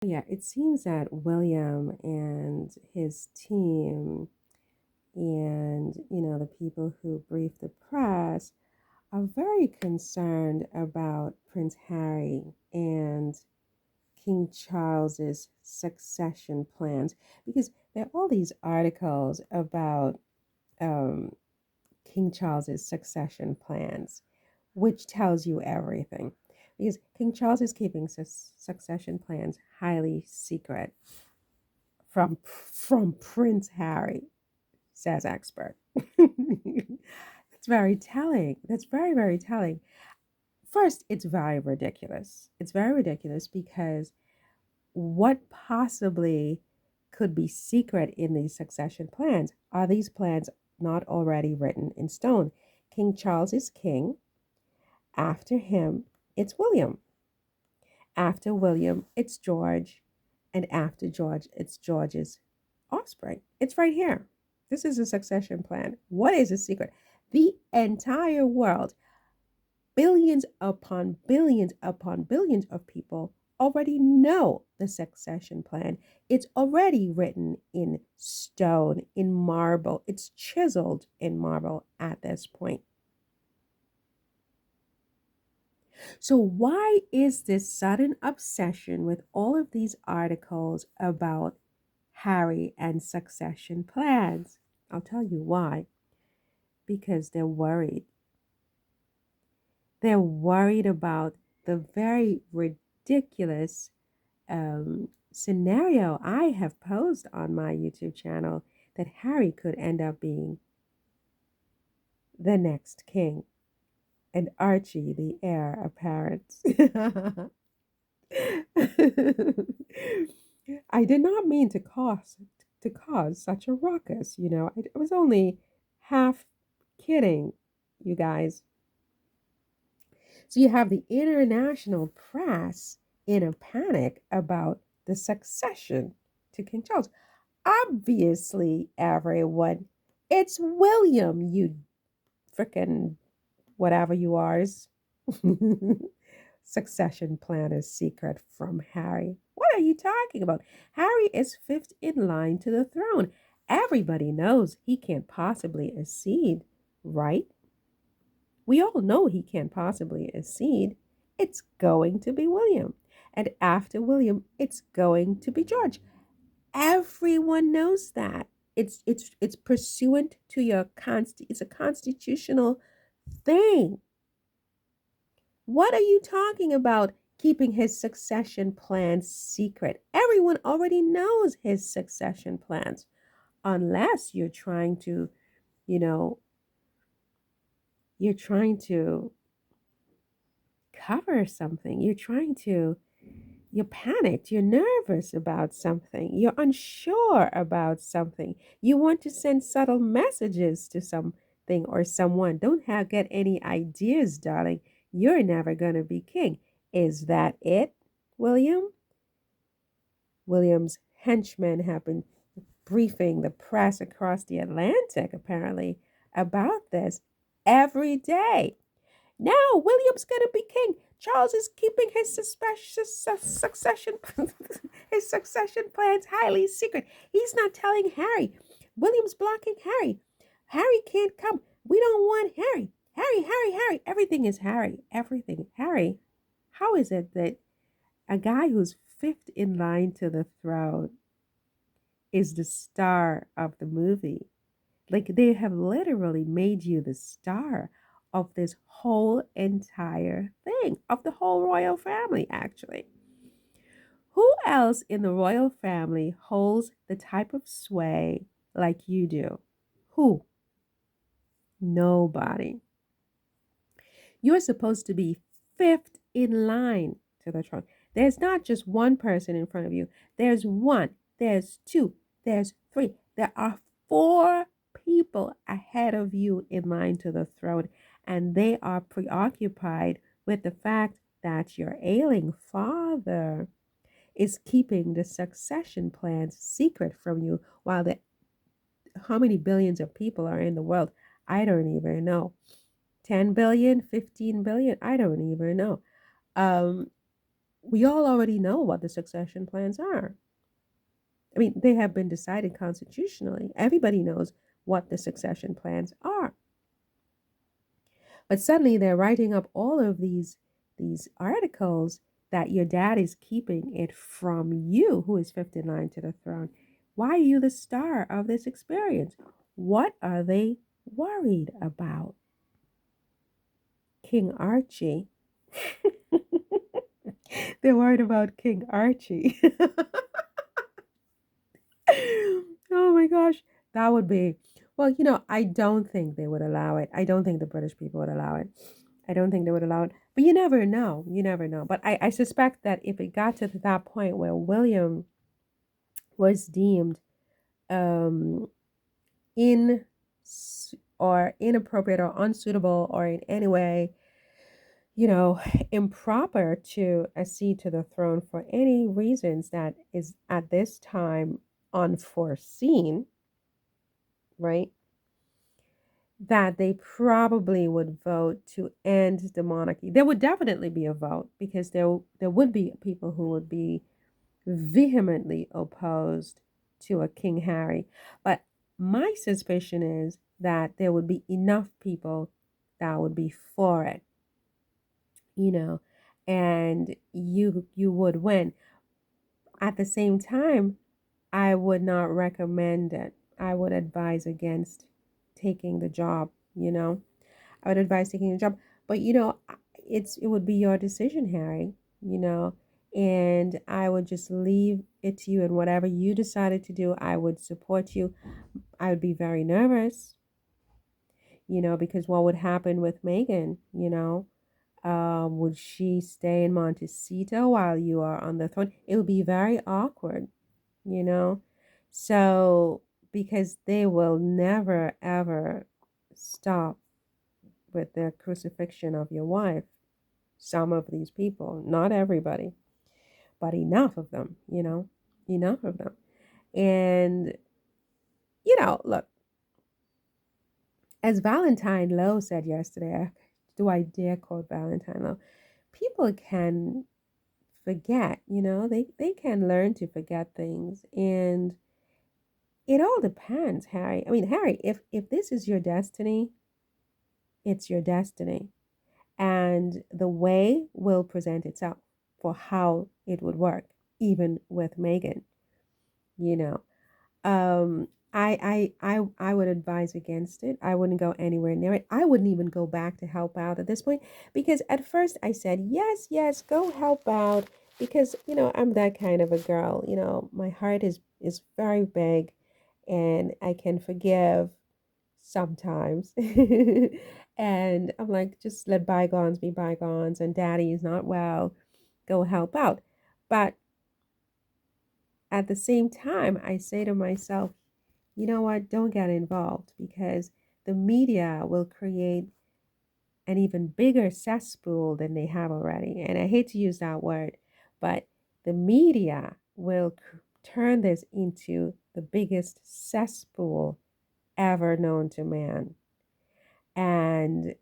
Yeah, it seems that William and his team and, the people who brief the press are very concerned about Prince Harry and King Charles's succession plans because there are all these articles about um, King Charles's succession plans, which tells you everything. Because King Charles is keeping succession plans highly secret from Prince Harry, says expert. That's very telling. That's very, very telling. First, it's very ridiculous. It's very ridiculous because what possibly could be secret in these succession plans? Are these plans not already written in stone? King Charles is king. After him, it's William. After William, it's George. And after George, it's George's offspring. It's right here. This is a succession plan. What is the secret? The entire world, billions upon billions of people already know the succession plan. It's already written in stone, in marble. It's chiseled in marble at this point. So, why is this sudden obsession with all of these articles about Harry and succession plans? I'll tell you why. Because they're worried. They're worried about the very ridiculous scenario I have posed on my YouTube channel that Harry could end up being the next king and Archie the heir apparent. I did not mean to cause such a ruckus, I was only half kidding, you guys. So you have the international press in a panic about the succession to King Charles. Obviously, everyone, it's William, you frickin' whatever you are. Succession plan is secret from Harry. What are you talking about? Harry is fifth in line to the throne. Everybody knows he can't possibly accede, right? We all know he can't possibly accede. It's going to be William. And after William, it's going to be George. Everyone knows that. It's pursuant to it's a constitutional thing. What are you talking about keeping his succession plans secret? Everyone already knows his succession plans unless you know, you're trying to cover something. You're panicked, you're nervous about something, you're unsure about something. You want to send subtle messages to something or someone. Don't get any ideas, darling. You're never going to be king. Is that it, William? William's henchmen have been briefing the press across the Atlantic, apparently, about this every day. Now William's gonna be king. Charles is keeping his succession his succession plans highly secret. He's not telling Harry. William's blocking Harry. Harry can't come. We don't want Harry. Harry. Everything is Harry. Everything. Harry. How is it that a guy who's fifth in line to the throne is the star of the movie? Like they have literally made you the star of this whole entire thing, of the whole royal family, actually. Who else in the royal family holds the type of sway like you do? Who? Nobody. You're supposed to be fifth in line to the throne. There's not just one person in front of you. There's one, there's two, there's three. There are four people ahead of you in line to the throne, and they are preoccupied with the fact that your ailing father is keeping the succession plans secret from you while the how many billions of people are in the world? I don't even know. 10 billion, 15 billion, I don't even know. Um, We all already know what the succession plans are. I mean, they have been decided constitutionally. Everybody knows what the succession plans are. But suddenly they're writing up all of these articles that your dad is keeping it from you, who is fifth in line to the throne. Why are you the star of this experience? What are they worried about? King Archie. They're worried about King Archie. Oh my gosh. That would be, well, I don't think they would allow it. I don't think the British people would allow it. I don't think they would allow it. But you never know. You never know. But I suspect that if it got to that point where William was deemed um, in or inappropriate or unsuitable or in any way, you know, improper to accede to the throne for any reasons that is at this time unforeseen, right? That they probably would vote to end the monarchy. There would definitely be a vote because there would be people who would be vehemently opposed to a King Harry. But my suspicion is that there would be enough people that would be for it, you know, and you would win. At the same time, I would not recommend it. I would advise against taking the job, you know. I would advise taking the job. But it would be your decision, Harry, you know. And I would just leave it to you, and whatever you decided to do, I would support you. I would be very nervous, because what would happen with Meghan, would she stay in Montecito while you are on the throne? It would be very awkward, you know? So, because they will never, ever stop with the crucifixion of your wife. Some of these people, not everybody, but enough of them, enough of them. And, look, as Valentine Lowe said yesterday, do I dare quote Valentine Lowe? People can forget, they can learn to forget things. And it all depends, Harry. I mean, Harry, if this is your destiny, it's your destiny. And the way will present itself for how it would work, even with Meghan, you know. Um, I would advise against it. I wouldn't go anywhere near it. I wouldn't even go back to help out at this point because at first I said, yes, yes, go help out because, I'm that kind of a girl. My heart is very big and I can forgive sometimes. And I'm like, just let bygones be bygones, and daddy is not well, go help out. But at the same time, I say to myself, you know what, don't get involved because the media will create an even bigger cesspool than they have already. And I hate to use that word, but the media will turn this into the biggest cesspool ever known to man. And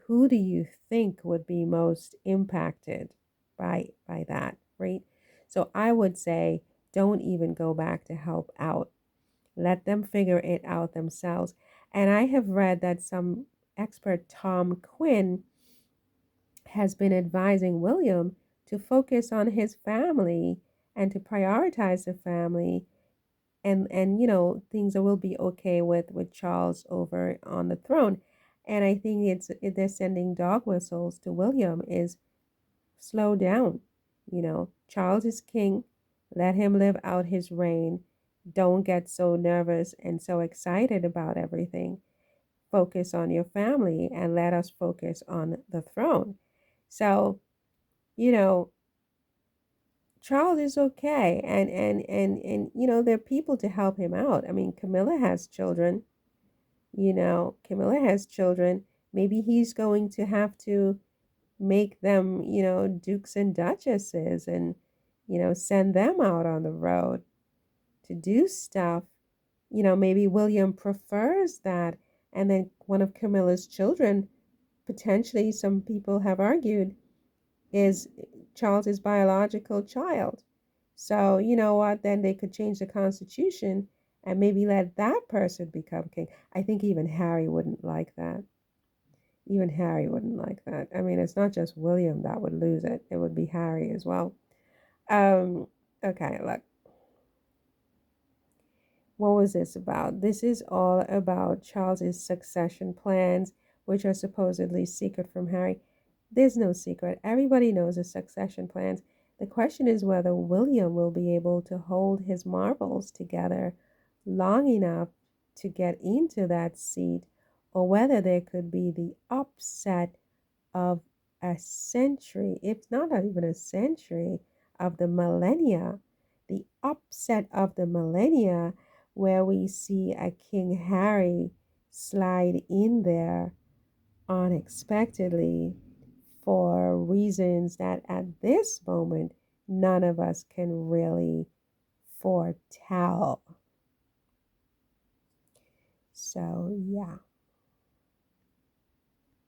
who do you think would be most impacted by that, right? So I would say don't even go back to help out. Let them figure it out themselves. And I have read that some expert, Tom Quinn, has been advising William to focus on his family and to prioritize the family, and things will be okay with Charles over on the throne. And I think they're sending dog whistles to William is slow down. Charles is king. Let him live out his reign. Don't get so nervous and so excited about everything. Focus on your family and let us focus on the throne. So, you know, Charles is okay, and there are people to help him out. I mean, Camilla has children. Camilla has children. Maybe he's going to have to make them, dukes and duchesses, and send them out on the road to do stuff. Maybe William prefers that, and then one of Camilla's children, potentially, some people have argued, is Charles's biological child. So, you know what? Then they could change the Constitution and maybe let that person become king. I think even Harry wouldn't like that. Even Harry wouldn't like that. I mean, it's not just William that would lose it, it would be Harry as well. Um, okay, look. What was this about? This is all about Charles's succession plans, which are supposedly secret from Harry. There's no secret. Everybody knows his succession plans. The question is whether William will be able to hold his marbles together long enough to get into that seat, or whether there could be the upset of a century, if not even a century, of the millennia, the upset of the millennia, where we see a King Harry slide in there unexpectedly for reasons that at this moment none of us can really foretell. So, yeah.